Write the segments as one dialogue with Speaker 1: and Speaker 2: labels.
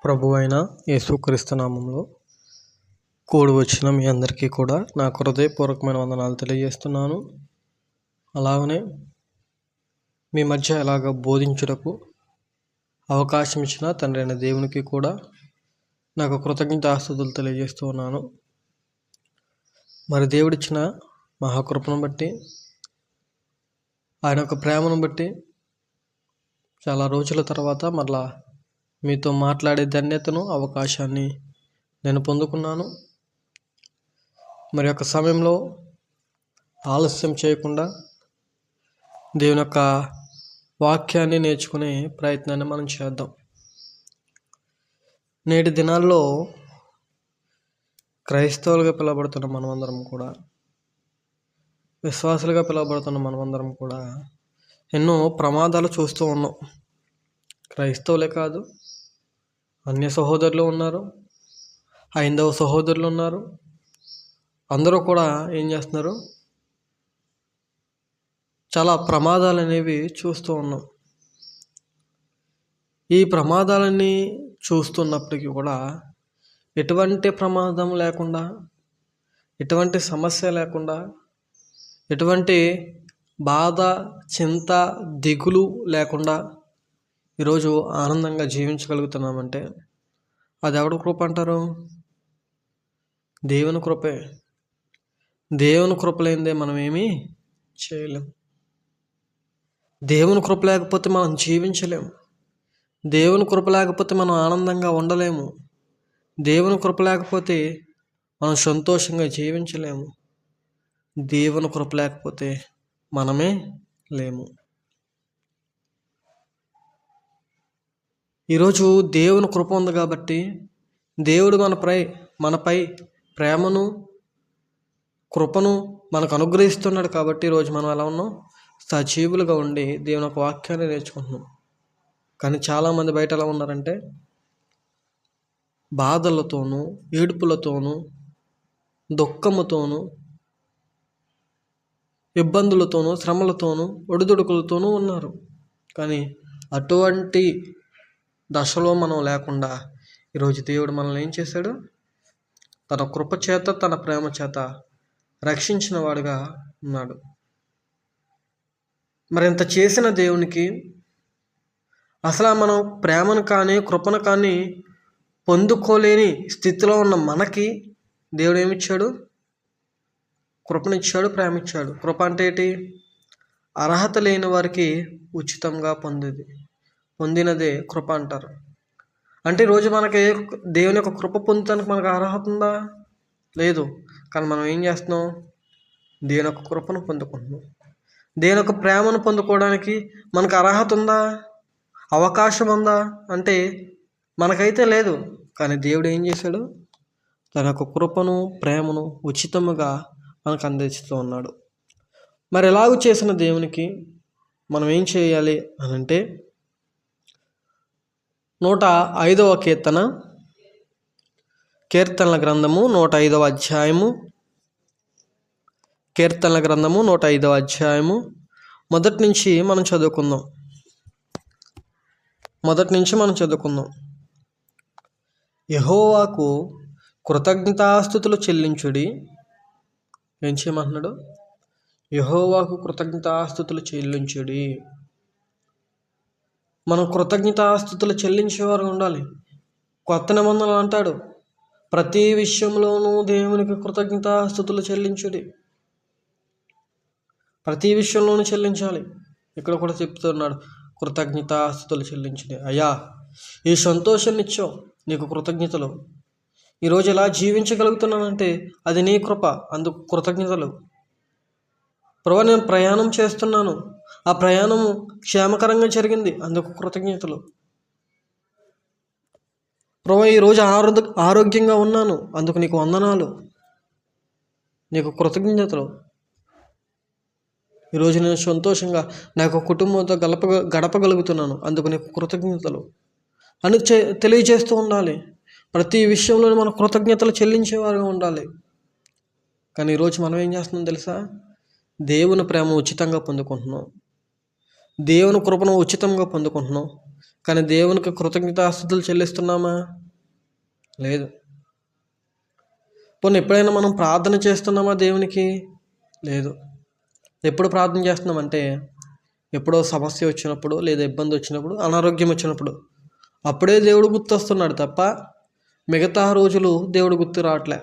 Speaker 1: ప్రభువైన యేసుక్రీస్తు నామంలో కూడి వచ్చిన మీ అందరికీ కూడా నా హృదయపూర్వకమైన వందనాలు తెలియజేస్తున్నాను. అలాగనే మీ మధ్య ఎలాగ బోధించుటకు అవకాశం ఇచ్చిన తండ్రి అయిన దేవునికి కూడా నాకు కృతజ్ఞతాస్తుతులు తెలియజేస్తూ ఉన్నాను. మరి దేవుడిచ్చిన మహాకృపను బట్టి, ఆయన యొక్క ప్రేమను బట్టి చాలా రోజుల తర్వాత మరలా మీతో మాట్లాడే ధన్యతను, అవకాశాన్ని నేను పొందుకున్నాను. మరి యొక్క సమయంలో ఆలస్యం చేయకుండా దేవుని యొక్క వాక్యాన్ని నేర్చుకునే ప్రయత్నాన్ని మనం చేద్దాం. నేటి దినాల్లో క్రైస్తవులుగా పిలువబడుతున్న మనమందరం కూడా, విశ్వాసులుగా పిలువబడుతున్న మనమందరం కూడా ఎన్నో ప్రమాదాలు చూస్తూ ఉన్నాం. క్రైస్తవులే కాదు, అన్య సహోదరులు ఉన్నారు, హైందవ సహోదరులు ఉన్నారు. అందరూ కూడా ఏం చేస్తున్నారు? చాలా ప్రమాదాలు అనేవి చూస్తూ ఉన్నాం. ఈ ప్రమాదాలన్నీ చూస్తున్నప్పటికీ కూడా ఎటువంటి ప్రమాదం లేకుండా, ఎటువంటి సమస్య లేకుండా, ఎటువంటి బాధ, చింత, దిగులు లేకుండా ఈరోజు ఆనందంగా జీవించగలుగుతున్నామంటే అది ఎవరి కృప అంటారు? దేవుని కృపే. దేవుని కృప లేనిదే మనం ఏమీ చేయలేం. దేవుని కృప లేకపోతే మనం జీవించలేము. దేవుని కృప లేకపోతే మనం ఆనందంగా ఉండలేము. దేవుని కృప లేకపోతే మనం సంతోషంగా జీవించలేము. దేవుని కృప లేకపోతే మనమే లేము. ఈరోజు దేవుని కృప ఉంది కాబట్టి, దేవుడు మనపై ప్రేమను, కృపను మనకు అనుగ్రహిస్తున్నాడు కాబట్టి ఈరోజు మనం ఎలా ఉన్నాం? సజీవులుగా ఉండి దేవుని యొక్క వాక్యాన్ని నేర్చుకుంటున్నాం. కానీ చాలామంది బయట ఎలా ఉన్నారంటే బాధలతోనూ, ఏడుపులతోనూ, దుఃఖముతోనూ, ఇబ్బందులతోనూ, శ్రమలతోనూ, ఒడిదుడుకులతోనూ ఉన్నారు. కానీ అటువంటి దశలో మనం లేకుండా ఈరోజు దేవుడు మనల్ని ఏం చేశాడు? తన కృప చేత, తన ప్రేమ చేత రక్షించిన వాడుగా ఉన్నాడు. మరి ఇంత చేసిన దేవునికి అసలు మనం ప్రేమను కానీ, కృపను కానీ పొందుకోలేని స్థితిలో ఉన్న మనకి దేవుడు ఏమిచ్చాడు? కృపనిచ్చాడు, ప్రేమ ఇచ్చాడు. కృప అంటే ఏంటి? అర్హత లేని వారికి ఉచితంగా పొందినదే కృప అంటారు. అంటే ఈరోజు మనకి దేవుని యొక్క కృప పొందడానికి మనకు అర్హత ఉందా? లేదు. కానీ మనం ఏం చేస్తున్నాం? దేవుని యొక్క కృపను పొందుకుంటున్నాం. దేవుని యొక్క ప్రేమను పొందుకోవడానికి మనకు అర్హత ఉందా? అవకాశం ఉందా? అంటే మనకైతే లేదు. కానీ దేవుడు ఏం చేశాడు? తన యొక్క కృపను, ప్రేమను ఉచితముగా మనకు అందిస్తూ ఉన్నాడు. మరి ఎలాగూ చేసిన దేవునికి మనం ఏం చేయాలి అని అంటే 105వ కీర్తనల గ్రంథము 105వ అధ్యాయము, కీర్తనల గ్రంథము 105వ అధ్యాయము మొదటి నుంచి మనం చదువుకుందాం. యెహోవాకు కృతజ్ఞతాస్తుతులు చెల్లించుడి. ఏం చేయమంటున్నాడు? యెహోవాకు కృతజ్ఞతాస్తుతులు చెల్లించుడి. మనం కృతజ్ఞతాస్తుతులు చెల్లించేవారు ఉండాలి. కొత్త నిబంధనలు అంటాడు, ప్రతి విషయంలోనూ దేవునికి కృతజ్ఞతాస్తుతులు చెల్లించుడి. ప్రతి విషయంలోనూ చెల్లించాలి. ఇక్కడ కూడా చెప్తున్నాడు, కృతజ్ఞతాస్తుతులు చెల్లించుడి. అయ్యా, ఈ సంతోషాన్ని ఇచ్చావు, నీకు కృతజ్ఞతలు. ఈరోజు ఎలా జీవించగలుగుతున్నానంటే అది నీ కృప, అందుకు కృతజ్ఞతలు. ప్రభు, నేను ప్రయాణం చేస్తున్నాను, ఆ ప్రయాణము క్షేమకరంగా జరిగింది, అందుకు కృతజ్ఞతలు. ప్రభు, ఈరోజు ఆరోగ్యంగా ఉన్నాను, అందుకు నీకు వందనాలు, నీకు కృతజ్ఞతలు. ఈరోజు నేను సంతోషంగా నాకు కుటుంబంతో గడపగలుగుతున్నాను, అందుకు నీకు కృతజ్ఞతలు అని తెలియజేస్తూ ఉండాలి. ప్రతి విషయంలో మనం కృతజ్ఞతలు చెల్లించేవారుగా ఉండాలి. కానీ ఈరోజు మనం ఏం చేస్తున్నాం తెలుసా? దేవుని ప్రేమ ఉచితంగా పొందుకుంటున్నాం, దేవుని కృపను ఉచితంగా పొందుకుంటున్నాం. కానీ దేవునికి కృతజ్ఞతాస్తుతులు చెల్లిస్తున్నామా? లేదు. పోనీ ఎప్పుడైనా మనం ప్రార్థన చేస్తున్నామా దేవునికి? లేదు. ఎప్పుడు ప్రార్థన చేస్తున్నామంటే ఎప్పుడో సమస్య వచ్చినప్పుడు, లేదా ఇబ్బంది వచ్చినప్పుడు, అనారోగ్యం వచ్చినప్పుడు అప్పుడే దేవుడు గుర్తొస్తున్నాడు తప్ప మిగతా రోజులు దేవుడు గుర్తు రావట్లే.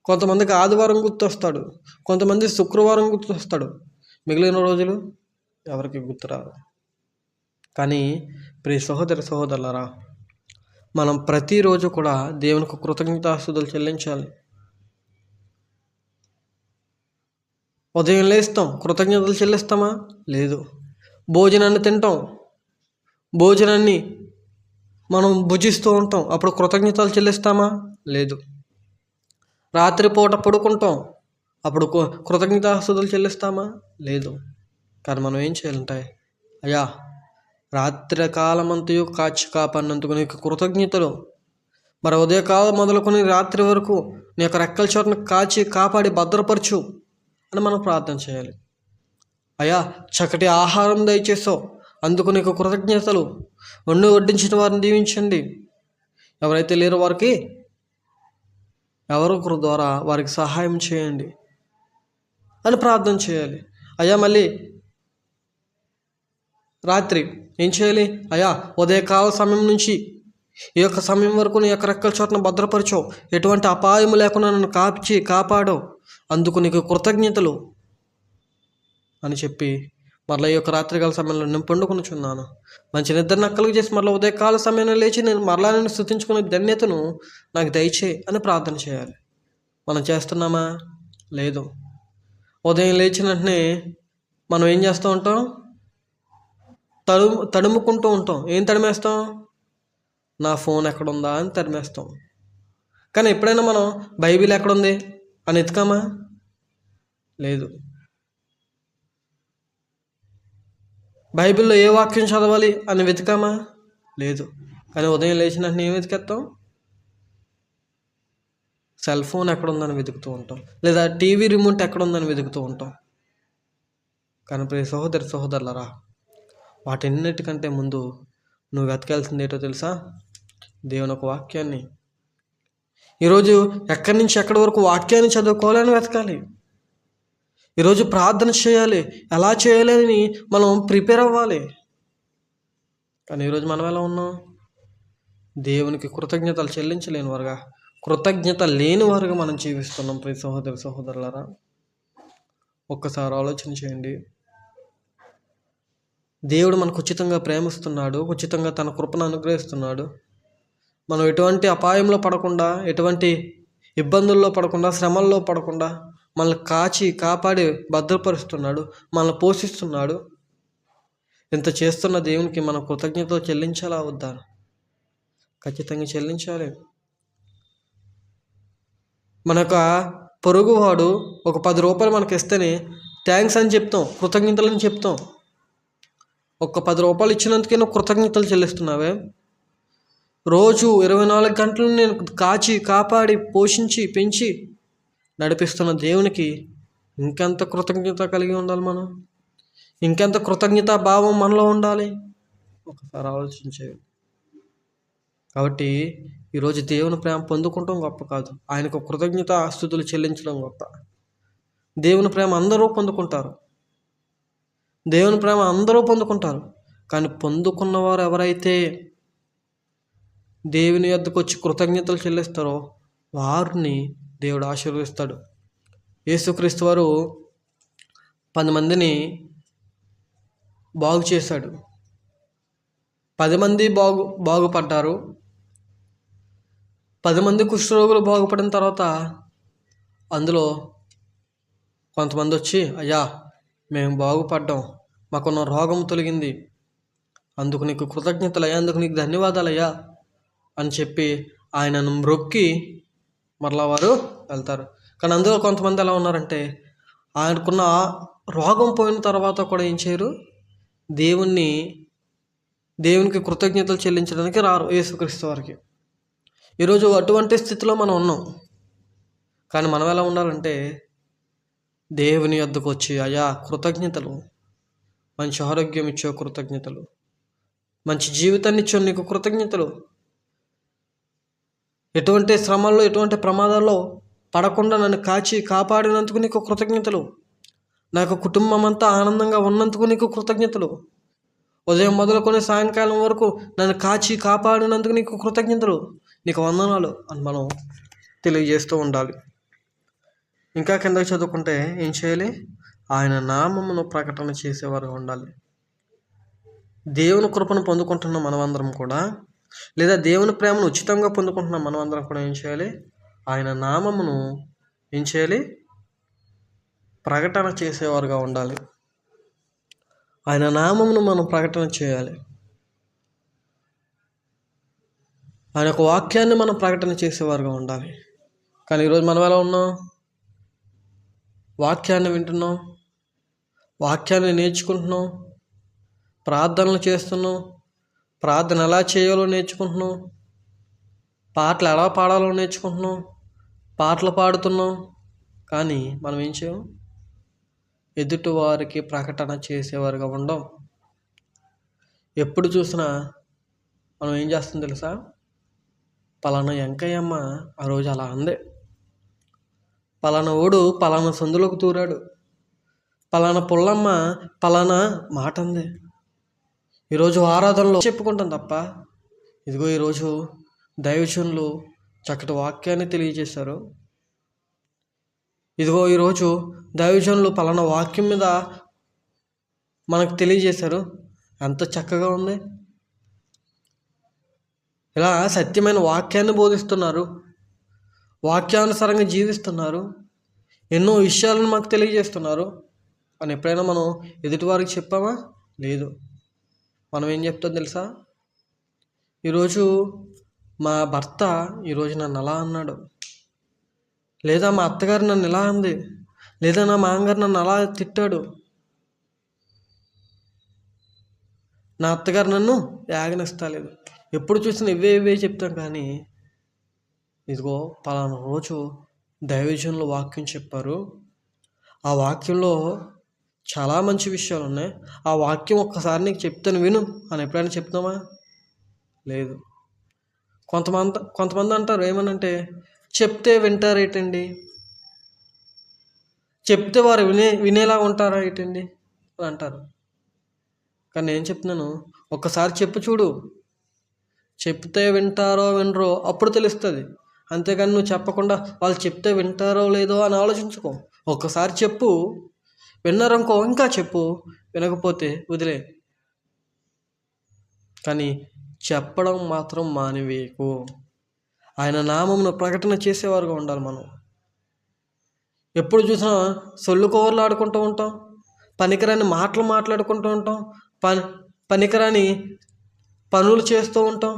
Speaker 1: కొంతమందికి ఆదివారం గుర్తొస్తాడు, కొంతమంది శుక్రవారం గుర్తొస్తాడు, మిగిలిన రోజులు ఎవరికి గుర్తురాదు. కానీ ప్రియ సహోదరి సహోదరులారా, మనం ప్రతిరోజు కూడా దేవునికి కృతజ్ఞతాస్తుతులు చెల్లించాలి. ఉదయం లేస్తాం, కృతజ్ఞతలు చెల్లిస్తామా? లేదు. భోజనాన్ని తింటాం, భోజనాన్ని మనం భుజిస్తూ ఉంటాం, అప్పుడు కృతజ్ఞతలు చెల్లిస్తామా? లేదు. రాత్రిపూట పడుకుంటాం, అప్పుడు కృతజ్ఞతాస్తుతులు చెల్లిస్తామా? లేదు. కానీ మనం ఏం చేయాలంటే, అయ్యా రాత్రి కాలమంతయు కాచి కాపాడినందుకు నీకు కృతజ్ఞతలు. మరి ఉదయకాలం మొదలుకొని రాత్రి వరకు నీ యొక్క రెక్కల చోటును కాచి కాపాడి భద్రపరచు అని మనం ప్రార్థన చేయాలి. అయ్యా చక్కటి ఆహారం దయచేసావు, అందుకు నీకు కృతజ్ఞతలు. వడ్డించిన వారిని దీవించండి, ఎవరైతే లేరో వారికి ఎవరొకరి ద్వారా వారికి సహాయం చేయండి అని ప్రార్థన చేయాలి. అయ్యా మళ్ళీ రాత్రి ఏం చేయాలి? అయ్యా ఉదయకాల సమయం నుంచి ఈ యొక్క సమయం వరకు నీ యొక్క రెక్కల చోటును భద్రపరచావు, ఎటువంటి అపాయం లేకుండా నన్ను కాపాడావు, అందుకు నీకు కృతజ్ఞతలు అని చెప్పి మరలా ఈ యొక్క రాత్రికాల సమయంలో నేను పండుకొనుచున్నాను, మంచి నిద్ర నక్కలుగా చేసి మరలా ఉదయకాల సమయంలో లేచి నేను మరలా నేను స్తుతించుకునే ధన్యతను నాకు దయచేయి అని ప్రార్థన చేయాలి. మనం చేస్తున్నామా? లేదు. ఉదయం లేచిన వెంటనే మనం ఏం చేస్తూ ఉంటాం? తడుముకుంటూ ఉంటాం. ఏం తడిమేస్తాం? నా ఫోన్ ఎక్కడుందా అని తరిమేస్తాం. కానీ ఎప్పుడైనా మనం బైబిల్ ఎక్కడుంది అని ఎత్తుకామా? లేదు. బైబిల్లో ఏ వాక్యం చదవాలి అని వెతికామా? లేదు. కానీ ఉదయం లేచిన వెంటనే ఏం వెతికేస్తాం? సెల్ ఫోన్ ఎక్కడుందని వెతుకుతూ ఉంటాం, లేదా టీవీ రిమోట్ ఎక్కడుందని వెతుకుతూ ఉంటాం. కానీ ప్రియ సహోదరి సహోదరులరా, వాటన్నిటికంటే ముందు నువ్వు వెతకాల్సింది ఏంటో తెలుసా? దేవుని ఒక వాక్యాన్ని. ఈరోజు ఎక్కడి నుంచి ఎక్కడి వరకు వాక్యాన్ని చదువుకోవాలని వెతకాలి. ఈరోజు ప్రార్థన చేయాలి, ఎలా చేయాలి అని మనం ప్రిపేర్ అవ్వాలి. కానీ ఈరోజు మనం ఎలా ఉన్నాం? దేవునికి కృతజ్ఞతలు చెల్లించలేని వారుగా, కృతజ్ఞత లేని వారుగా మనం జీవిస్తున్నాం. ప్రియ సహోదరి సహోదరులారా, ఒక్కసారి ఆలోచన చేయండి. దేవుడు మనకు ఉచితంగా ప్రేమిస్తున్నాడు, ఉచితంగా తన కృపను అనుగ్రహిస్తున్నాడు. మనం ఎటువంటి అపాయంలో పడకుండా, ఎటువంటి ఇబ్బందుల్లో పడకుండా, శ్రమల్లో పడకుండా మనల్ని కాచి కాపాడి భద్రపరుస్తున్నాడు, మనల్ని పోషిస్తున్నాడు. ఇంత చేస్తున్న దేవునికి మనం కృతజ్ఞతలు చెల్లించాలా వద్దా? ఖచ్చితంగా చెల్లించాలి. మన యొక్క పొరుగువాడు ఒక 10 రూపాయలు మనకి ఇస్తేనే థ్యాంక్స్ అని చెప్తాం, కృతజ్ఞతలని చెప్తాం. ఒక్క 10 రూపాయలు ఇచ్చినందుకే నువ్వు కృతజ్ఞతలు చెల్లిస్తున్నావే? రోజు 24 గంటలు నేను కాచి కాపాడి పోషించి పెంచి నడిపిస్తున్న దేవునికి ఇంకెంత కృతజ్ఞత కలిగి ఉండాలి మనం? ఇంకెంత కృతజ్ఞతా భావం మనలో ఉండాలి? ఒకసారి ఆలోచించేది. కాబట్టి ఈరోజు దేవుని ప్రేమ పొందుకుంటాం గొప్ప కాదు, ఆయనకు కృతజ్ఞత స్తుతులు చెల్లించడం గొప్ప. దేవుని ప్రేమ అందరూ పొందుకుంటారు, దేవుని ప్రేమ అందరూ పొందుకుంటారు. కానీ పొందుకున్నవారు ఎవరైతే దేవుని యొద్దకు వచ్చి కృతజ్ఞతలు చెల్లిస్తారో వారిని దేవుడు ఆశీర్వదిస్తాడు. యేసుక్రీస్తు వారు 10 మందిని బాగు చేశాడు. 10 మంది బాగుపడ్డారు. 10 మంది కుష్ఠరోగులు బాగుపడిన తర్వాత అందులో కొంతమంది వచ్చి, అయ్యా మేము బాగుపడ్డాం, మాకున్న రోగం తొలగింది, అందుకు నీకు కృతజ్ఞతలయ్యా, అందుకు నీకు ధన్యవాదాలయ్యా అని చెప్పి ఆయనను మ్రొక్కి మరలా వారు వెళ్తారు. కానీ అందులో కొంతమంది ఎలా ఉన్నారంటే, ఆయనకున్న రోగం పోయిన తర్వాత కూడా ఏం చేయరు? దేవునికి కృతజ్ఞతలు చెల్లించడానికి రారు యేసుక్రీస్తు వారికి. ఈరోజు అటువంటి స్థితిలో మనం ఉన్నాం. కానీ మనం ఎలా ఉండాలంటే, దేవుని యొద్దకు వచ్చి, అయ్యా కృతజ్ఞతలు, మంచి ఆరోగ్యం ఇచ్చే కృతజ్ఞతలు, మంచి జీవితాన్ని ఇచ్చావు, నీకు కృతజ్ఞతలు. ఎటువంటి శ్రమల్లో, ఎటువంటి ప్రమాదాల్లో పడకుండా నన్ను కాచి కాపాడినందుకు నీకు కృతజ్ఞతలు. నా యొక్క కుటుంబం అంతా ఆనందంగా ఉన్నందుకు నీకు కృతజ్ఞతలు. ఉదయం మొదలుకొని సాయంకాలం వరకు నన్ను కాచి కాపాడినందుకు నీకు కృతజ్ఞతలు, నీకు వందనాలు అని మనం తెలియజేస్తూ ఉండాలి. ఇంకా కిందకి చదువుకుంటే ఏం చేయాలి? ఆయన నామమును ప్రకటన చేసేవారుగా ఉండాలి. దేవుని కృపను పొందుకుంటున్న మనమందరం కూడా, లేదా దేవుని ప్రేమను ఉచితంగా పొందుకుంటున్న మనమందరం కూడా ఏం చేయాలి? ఆయన నామమును ఏం చేయాలి? ప్రకటన చేసేవారుగా ఉండాలి. ఆయన నామమును మనం ప్రకటన చేయాలి. ఆయన యొక్క వాక్యాన్ని మనం ప్రకటన చేసేవారుగా ఉండాలి. కానీ ఈరోజు మనం ఎలా ఉన్నాం? వాక్యాన్ని వింటున్నాం, వాక్యాన్ని నేర్చుకుంటున్నాం, ప్రార్థనలు చేస్తున్నాం, ప్రార్థన ఎలా చేయాలో నేర్చుకుంటున్నాం, పాటలు ఎలా పాడాలో నేర్చుకుంటున్నాం, పాటలు పాడుతున్నాం. కానీ మనం ఏం చేయం? ఎదుటి వారికి ప్రకటన చేసేవారుగా ఉండం. ఎప్పుడు చూసినా మనం ఏం చేస్తాం తెలుసా? పలానా వెంకయ్యమ్మ ఆ రోజు అలా అందే, పలానా ఓడు పలానా సందులోకి తూరాడు, పలానా పుల్లమ్మ పలానా మాట అంది. ఈరోజు ఆరాధనలో చెప్పుకుంటాం తప్ప, ఇదిగో ఈరోజు దైవజనులు చక్కటి వాక్యాన్ని తెలియజేశారు, ఇదిగో ఈరోజు దైవజనులు పలానా వాక్యం మీద మనకు తెలియజేశారు, ఎంత చక్కగా ఉంది, ఇలా సత్యమైన వాక్యాన్ని బోధిస్తున్నారు, వాక్యానుసారంగా జీవిస్తున్నారు, ఎన్నో విషయాలను మాకు తెలియజేస్తున్నారు అని ఎప్పుడైనా మనం ఎదుటివారికి చెప్పామా? లేదు. మనం ఏం చెప్తాం తెలుసా? ఈరోజు మా భర్త ఈరోజు నన్ను అలా అన్నాడు, లేదా మా అత్తగారు నన్ను ఇలా అంది, లేదా నా మామగారు నన్ను అలా తిట్టాడు, నా అత్తగారు నన్ను యాగనిస్తలేదు. ఎప్పుడు చూసినా ఇవే చెప్తాం. కానీ ఇదిగో పలానా రోజు దైవజనులు వాక్యం చెప్పారు, ఆ వాక్యంలో చాలా మంచి విషయాలు ఉన్నాయి, ఆ వాక్యం ఒక్కసారి నీకు చెప్తాను విను అని ఎప్పుడైనా చెప్తామా? లేదు. కొంతమంది అంటారు ఏమనంటే, చెప్తే వింటారేటండి, చెప్తే వారు వినేలా ఉంటారా ఏంటండి అని అంటారు. కానీ నేను చెప్తున్నాను, ఒక్కసారి చెప్పు చూడు, చెప్తే వింటారో వినరో అప్పుడు తెలుస్తుంది. అంతేగాని నువ్వు చెప్పకుండా వాళ్ళు చెప్తే వింటారో లేదో అని ఆలోచించుకో. ఒక్కసారి చెప్పు, విన్నారనుకో ఇంకా చెప్పు, వినకపోతే వదిలే. కానీ చెప్పడం మాత్రం మానివేయకు. ఆయన నామమును ప్రకటన చేసేవారుగా ఉండాలి మనం. ఎప్పుడు చూసినా సొల్లు కవర్లు ఆడుకుంటూ ఉంటాం, పనికిరాని మాటలు మాట్లాడుకుంటూ ఉంటాం, పనికిరాని పనులు చేస్తూ ఉంటాం,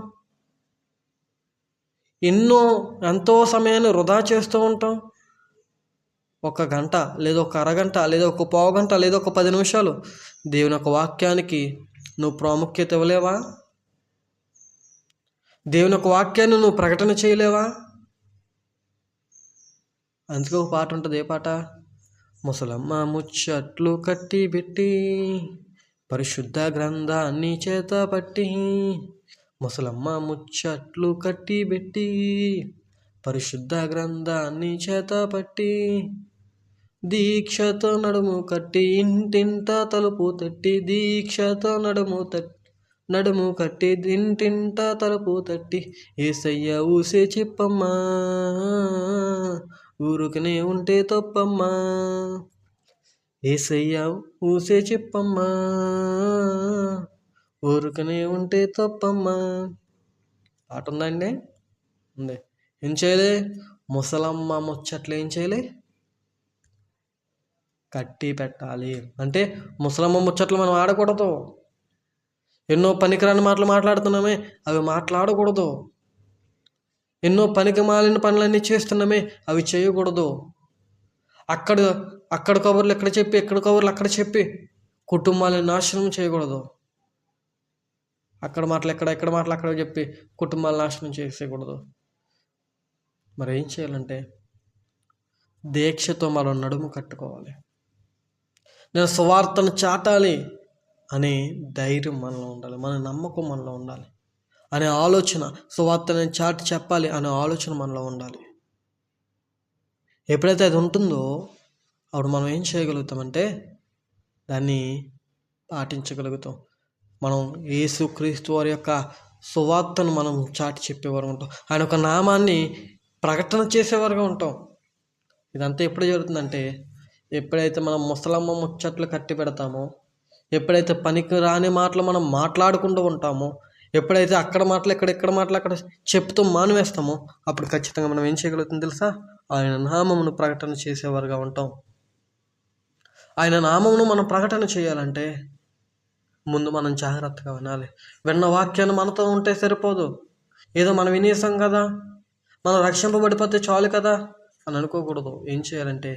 Speaker 1: ఎంతో సమయాన్ని వృధా చేస్తూ ఉంటాం. 1 గంట లేదా 1 అరగంట లేదా 1 పావుగంట లేదా 1 10 నిమిషాలు దేవుని యొక్క వాక్యానికి నువ్వు ప్రాముఖ్యత ఇవ్వలేవా? దేవుని యొక్క వాక్యాన్ని నువ్వు ప్రకటన చేయలేవా? అందుకే ఒక పాట ఉంటుంది. ఏ పాట? ముసలమ్మ ముచ్చట్లు కట్టి పెట్టి పరిశుద్ధ గ్రంథాన్ని చేత పట్టి, ముసలమ్మ ముచ్చట్లు కట్టి పెట్టి పరిశుద్ధ గ్రంథాన్ని చేత పట్టి, దీక్షతో నడుము కట్టి ఇంటింట తలుపు తట్టి, దీక్షతో నడుము కట్టి ఇంటింట తలుపు తట్టి, ఏసయ్య ఊసే చెప్పమ్మా ఊరుకనే ఉంటే తప్పమ్మా, ఏసయ్య ఊసే చెప్పమ్మా ఊరుకనే ఉంటే తప్పమ్మా. పాట ఉందండి? ఉంది. ఏం చేయాలి? ముసలమ్మ ముచ్చట్లు ఏం చేయాలి? కట్టి పెట్టాలి. అంటే ముసలమ్మ ముచ్చట్లు మనం ఆడకూడదు. ఎన్నో పనికిరాని మాటలు మాట్లాడుతున్నామే, అవి మాట్లాడకూడదు. ఎన్నో పనికి మాలిన పనులన్నీ చేస్తున్నామే, అవి చేయకూడదు. అక్కడ కబుర్లు ఎక్కడ చెప్పి, ఎక్కడ కబుర్లు అక్కడ చెప్పి కుటుంబాలను నాశనం చేయకూడదు. అక్కడ మాటలు ఎక్కడ మాటలు అక్కడ చెప్పి కుటుంబాలను నాశనం చేసేయకూడదు. మరి ఏం చేయాలంటే దీక్షతో మనం నడుము కట్టుకోవాలి. నేను సువార్తను చాటాలి అనే ధైర్యం మనలో ఉండాలి, మన నమ్మకం మనలో ఉండాలి, అనే ఆలోచన, సువార్తని చాటి చెప్పాలి అనే ఆలోచన మనలో ఉండాలి. ఎప్పుడైతే అది ఉంటుందో అప్పుడు మనం ఏం చేయగలుగుతామంటే దాన్ని పాటించగలుగుతాం. మనం యేసుక్రీస్తు వారి యొక్క సువార్తను మనం చాటి చెప్పేవారు ఉంటాం, ఆయన యొక్క నామాన్ని ప్రకటన చేసేవారుగా ఉంటాం. ఇదంతా ఎప్పుడు జరుగుతుందంటే ఎప్పుడైతే మనం ముసలమ్మ ముచ్చట్లు కట్టి పెడతామో, ఎప్పుడైతే పనికి రాని మాటలు మనం మాట్లాడుకుంటూ ఉంటామో, ఎప్పుడైతే అక్కడ మాటలు ఇక్కడ మాటలు అక్కడ చెప్తూ మానివేస్తామో అప్పుడు ఖచ్చితంగా మనం ఏం చేయగలుగుతాం తెలుసా? ఆయన నామమును ప్రకటన చేసేవారుగా ఉంటాం. ఆయన నామమును మనం ప్రకటన చేయాలంటే ముందు మనం జాగ్రత్తగా వినాలి. విన్న వాక్యాన్ని మనతో ఉంటే సరిపోదు. ఏదో మనం వినేసాం కదా, మనం రక్షింపబడిపోతే చాలు కదా అని అనుకోకూడదు. ఏం చేయాలంటే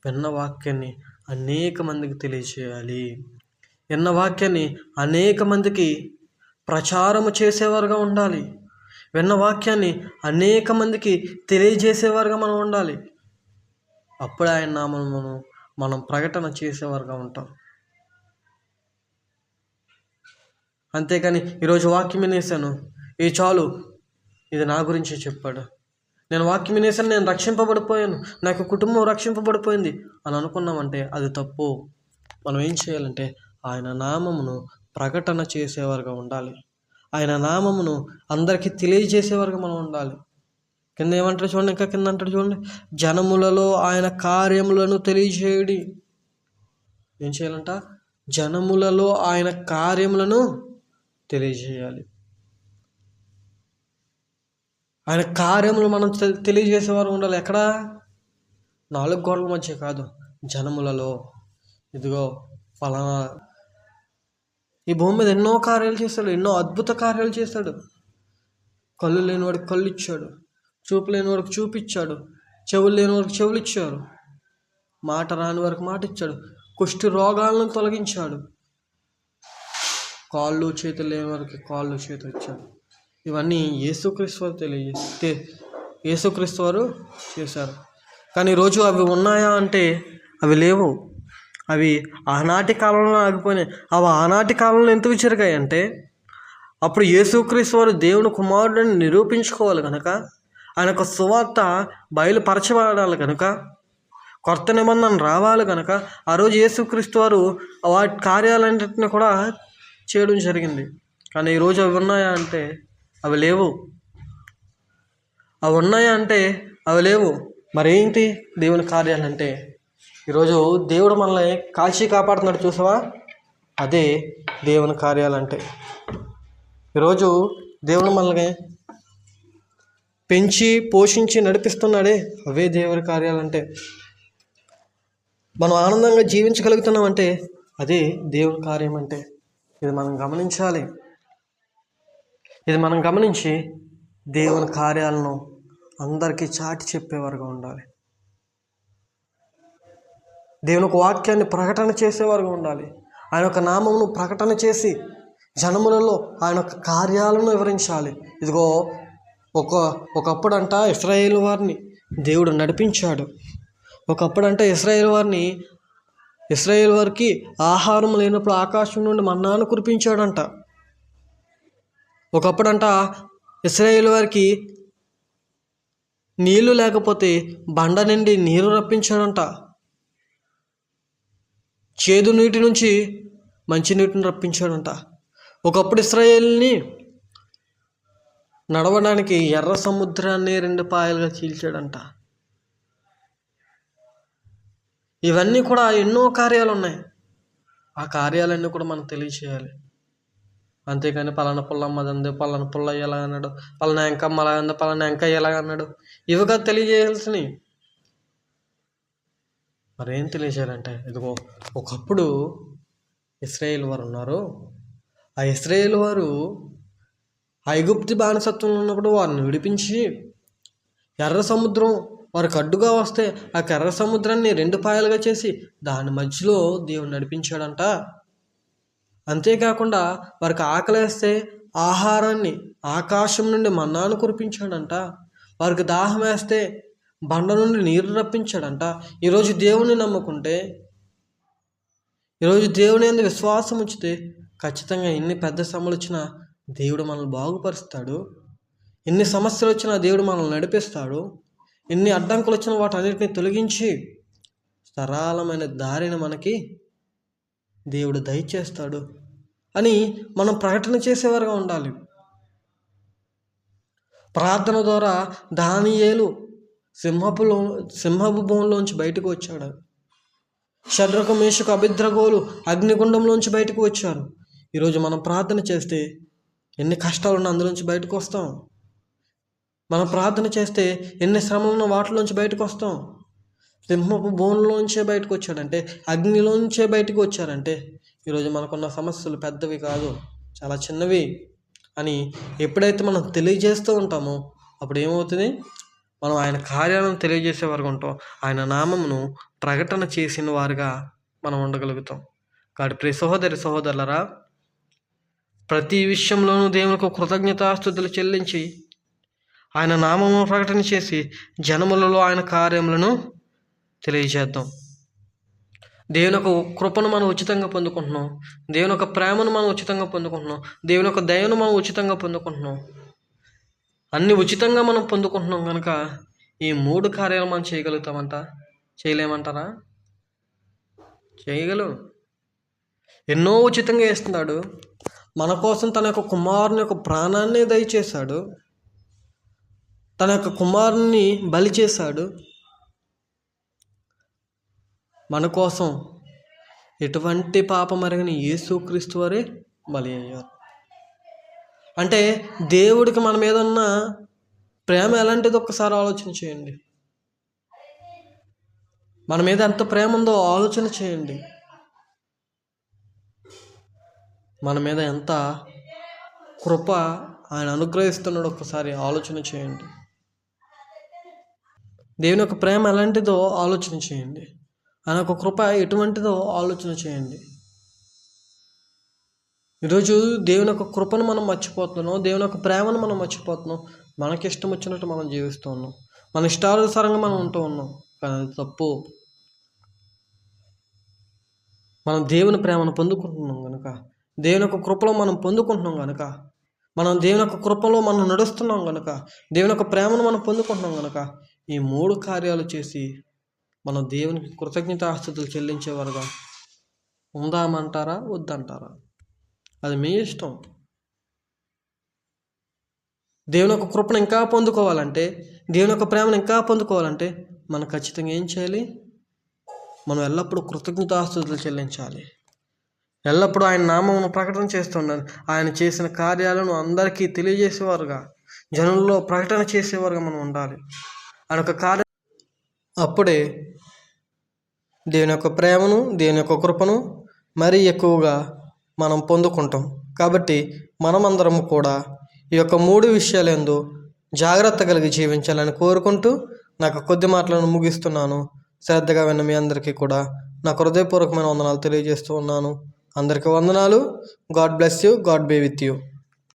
Speaker 1: విన్న వాక్యాన్ని అనేక మందికి తెలియచేయాలి. విన్న వాక్యాన్ని అనేక మందికి ప్రచారము చేసేవారుగా ఉండాలి. విన్న వాక్యాన్ని అనేక మందికి తెలియజేసేవారుగా మనం ఉండాలి. అప్పుడు ఆయన నామమును మనం ప్రకటన చేసేవారుగా ఉంటాం. అంతేకాని ఈరోజు వాక్యం వినేసాను, ఈ చాలు, ఇది నా గురించి చెప్పాడు, నేను వాక్యం వినేసాను, నేను రక్షింపబడిపోయాను, నాకు కుటుంబం రక్షింపబడిపోయింది అని అనుకున్నామంటే అది తప్పు. మనం ఏం చేయాలంటే ఆయన నామమును ప్రకటన చేసేవారుగా ఉండాలి. ఆయన నామమును అందరికీ తెలియజేసేవారుగా మనం ఉండాలి. కింద ఏమంటారు చూడండి, ఇంకా కింద అంటాడు చూడండి, జనములలో ఆయన కార్యములను తెలియజేయుడి. ఏం చేయాలంట? జనములలో ఆయన కార్యములను తెలియజేయాలి. ఆయన కార్యములు మనం తెలియజేసేవారు ఉండాలి. ఎక్కడ? 4 గోడల మధ్య కాదు, జనములలో. ఇదిగో ఫలానా, ఈ భూమి మీద ఎన్నో కార్యాలు చేస్తాడు, ఎన్నో అద్భుత కార్యాలు చేస్తాడు. కళ్ళు లేని వాడికి కళ్ళు ఇచ్చాడు, చూపు లేని వాడికి చూపిచ్చాడు, చెవులు లేని వాడికి చెవులు ఇచ్చాడు, మాట రాని వారికి మాట ఇచ్చాడు, కుష్టి రోగాలను తొలగించాడు, కాళ్ళు చేతులు లేని వారికి కాళ్ళు చేతులు ఇచ్చాడు. ఇవన్నీ యేసుక్రీస్తు వారు యేసుక్రీస్తు వారు చేశారు. కానీ ఈరోజు అవి ఉన్నాయా అంటే అవి లేవు. అవి ఆనాటి కాలంలో ఆగిపోయినాయి. అవి ఆనాటి కాలంలో ఎందుకు జరిగాయి అంటే అప్పుడు యేసుక్రీస్తు వారు దేవుని కుమారుడిని నిరూపించుకోవాలి కనుక, ఆయన యొక్క సువార్త బయలుపరచబడాలి కనుక, కొత్త నిబంధన రావాలి కనుక ఆ రోజు యేసుక్రీస్తు వారు వాటి కార్యాలన్నింటినీ కూడా చేయడం జరిగింది. కానీ ఈరోజు అవి ఉన్నాయా అంటే అవి లేవు. అవి ఉన్నాయా అంటే అవి లేవు. మరేంటి దేవుని కార్యాలంటే? ఈరోజు దేవుడు మనల్ని కాల్చి కాపాడుతున్నాడు చూసావా, అదే దేవుని కార్యాలంటే. ఈరోజు దేవుడు మనల్ని పెంచి పోషించి నడిపిస్తున్నాడే, అవే దేవుని కార్యాలంటే. మనం ఆనందంగా జీవించగలుగుతున్నామంటే అదే దేవుని కార్యం అంటే. ఇది మనం గమనించాలి. ఇది మనం గమనించి దేవుని కార్యాలను అందరికీ చాటి చెప్పేవారుగా ఉండాలి. దేవుని ఒక వాక్యాన్ని ప్రకటన చేసేవారుగా ఉండాలి. ఆయన యొక్క నామమును ప్రకటన చేసి జనములలో ఆయన యొక్క కార్యాలను వివరించాలి. ఇదిగో ఒకప్పుడంట ఇశ్రాయేలు వారిని దేవుడు నడిపించాడు. ఒకప్పుడంట ఇశ్రాయేలు వారికి ఆహారం లేనప్పుడు ఆకాశం నుండి మన్నాను కురిపించాడంట. ఒకప్పుడంట ఇశ్రాయేలు వారికి నీళ్లు లేకపోతే బండ నుండి నీరు రప్పించాడంట. చేదు నీటి నుంచి మంచి నీటిని రప్పించాడంట. ఒకప్పుడు ఇశ్రాయేలుని నడవడానికి ఎర్ర సముద్రాన్ని 2 పాయలుగా చీల్చాడంట. ఇవన్నీ కూడా ఎన్నో కార్యాలు ఉన్నాయి. ఆ కార్యాలన్నీ కూడా మనం తెలియచేయాలి. అంతేకాని పలానా పుల్లమ్మదంది, పలానా పుల్లయ్య ఎలా అన్నాడు, పలానా ఎంకమ్మ అలా అంది, పలానా ఎంకయ్య ఎలా అన్నాడు, ఇవి కాదు తెలియజేయాల్సినవి. మరేం తెలియజేయాలంటే ఇదిగో ఒకప్పుడు ఇశ్రాయేలు వారు ఉన్నారు. ఆ ఇశ్రాయేలు వారు ఐగుప్తు బానిసత్వంలో ఉన్నప్పుడు వారిని విడిపించి ఎర్ర సముద్రం వారికి అడ్డుగా వస్తే ఆ ఎర్ర సముద్రాన్ని 2 పాయలుగా చేసి దాని మధ్యలో దేవుడు నడిపించాడంట. అంతేకాకుండా వారికి ఆకలేస్తే ఆహారాన్ని ఆకాశం నుండి మన్నాను కురిపించాడంట. వారికి దాహం వేస్తే బండ నుండి నీరు రప్పించాడంట. ఈరోజు దేవుని నమ్ముకుంటే, ఈరోజు దేవుని యందు విశ్వాసం ఉంచితే ఖచ్చితంగా ఎన్ని పెద్ద శ్రమలు వచ్చినా దేవుడు మనల్ని బాగుపరుస్తాడు. ఎన్ని సమస్యలు వచ్చినా దేవుడు మనల్ని నడిపిస్తాడు. ఎన్ని అడ్డంకులు వచ్చినా వాటన్నిటిని తొలగించి సరళమైన దారిని మనకి దేవుడు దయచేస్తాడు అని మనం ప్రకటన చేసేవారుగా ఉండాలి. ప్రార్థన ద్వారా దానియేలు సింహపు బోన్లోంచి బయటకు వచ్చాడు. షద్రకు మేషకు అబేద్నెగోలు అగ్నిగుండంలోంచి బయటకు వచ్చారు. ఈరోజు మనం ప్రార్థన చేస్తే ఎన్ని కష్టాలున్నా అందులోంచి బయటకు వస్తాం. మనం ప్రార్థన చేస్తే ఎన్ని శ్రమలున్న వాటిలోంచి బయటకు వస్తాం. సింహపు బోన్లోంచే బయటకు వచ్చాడంటే, అగ్నిలోంచే బయటకు వచ్చారంటే ఈరోజు మనకున్న సమస్యలు పెద్దవి కాదు, చాలా చిన్నవి అని ఎప్పుడైతే మనం తెలియజేస్తూ ఉంటామో అప్పుడు ఏమవుతుంది? మనం ఆయన కార్యాలను తెలియజేసే వారుగా ఉంటాం. ఆయన నామమును ప్రకటన చేసిన వారుగా మనం ఉండగలుగుతాం. కాబట్టి ప్రియ సహోదరి సహోదరులరా, ప్రతి విషయంలోనూ దేవునికి కృతజ్ఞతాస్తుతులు చెల్లించి ఆయన నామమును ప్రకటన చేసి జనములలో ఆయన కార్యములను తెలియజేద్దాం. దేవుని యొక్క కృపను మనం ఉచితంగా పొందుకుంటున్నాం. దేవుని యొక్క ప్రేమను మనం ఉచితంగా పొందుకుంటున్నాం. దేవుని యొక్క దయను మనం ఉచితంగా పొందుకుంటున్నాం. అన్ని ఉచితంగా మనం పొందుకుంటున్నాం కనుక ఈ 3 కార్యాలు మనం చేయగలుగుతామంట? చేయలేమంటారా? చేయగలం. ఎన్నో ఉచితంగా ఇస్తున్నాడు. మన కోసం తన యొక్క కుమారుని యొక్క ప్రాణాన్ని దయచేశాడు. తన యొక్క కుమారుని బలి చేశాడు. మన కోసం ఎటువంటి పాపం ఎరగని యేసుక్రీస్తు వారే బలి అయ్యారు. అంటే దేవుడికి మన మీద ఉన్న ప్రేమ ఎలాంటిది ఒక్కసారి ఆలోచన చేయండి. మన మీద ఎంత ప్రేమ ఉందో ఆలోచన చేయండి. మన మీద ఎంత కృప ఆయన అనుగ్రహిస్తున్నాడో ఒక్కసారి ఆలోచన చేయండి. దేవుని యొక్క ప్రేమ ఎలాంటిదో ఆలోచన చేయండి. ఆయన యొక్క కృప ఎటువంటిదో ఆలోచన చేయండి. ఈరోజు దేవుని యొక్క కృపను మనం మర్చిపోతున్నాం. దేవుని యొక్క ప్రేమను మనం మర్చిపోతున్నాం. మనకి ఇష్టం వచ్చినట్టు మనం జీవిస్తూ ఉన్నాం. మన ఇష్టానుసారంగా మనం ఉంటూ ఉన్నాం. కానీ అది తప్పు. మనం దేవుని ప్రేమను పొందుకుంటున్నాం కనుక, దేవుని యొక్క కృపలో మనం పొందుకుంటున్నాం కనుక, మనం దేవుని యొక్క కృపలో మనం నడుస్తున్నాం కనుక, దేవుని యొక్క ప్రేమను మనం పొందుకుంటున్నాం కనుక ఈ 3 కార్యాలు చేసి మనం దేవునికి కృతజ్ఞతాస్తుతులు చెల్లించేవారుగా ఉందామంటారా వద్దంటారా? అది మీ ఇష్టం. దేవుని యొక్క కృపను ఇంకా పొందుకోవాలంటే, దేవుని యొక్క ప్రేమను ఇంకా పొందుకోవాలంటే మనం ఖచ్చితంగా ఏం చేయాలి? మనం ఎల్లప్పుడూ కృతజ్ఞతాస్తుతులు చెల్లించాలి. ఎల్లప్పుడూ ఆయన నామమును ప్రకటన చేస్తుండాలి. ఆయన చేసిన కార్యాలను అందరికీ తెలియజేసేవారుగా, జనుల్లో ప్రకటన చేసేవారుగా మనం ఉండాలి. ఆయన యొక్క కార్యం అప్పుడే దేవుని యొక్క ప్రేమను, దేవుని యొక్క కృపను మరీ ఎక్కువగా మనం పొందుకుంటాం. కాబట్టి మనమందరము కూడా ఈ యొక్క 3 విషయాలందు జాగ్రత్త కలిగి జీవించాలని కోరుకుంటూ నాకు కొద్ది మాటలను ముగిస్తున్నాను. శ్రద్ధగా విన్న మీ అందరికీ కూడా నాకు హృదయపూర్వకమైన వందనాలు తెలియజేస్తూ ఉన్నాను. అందరికీ వందనాలు. God bless you. God be with you.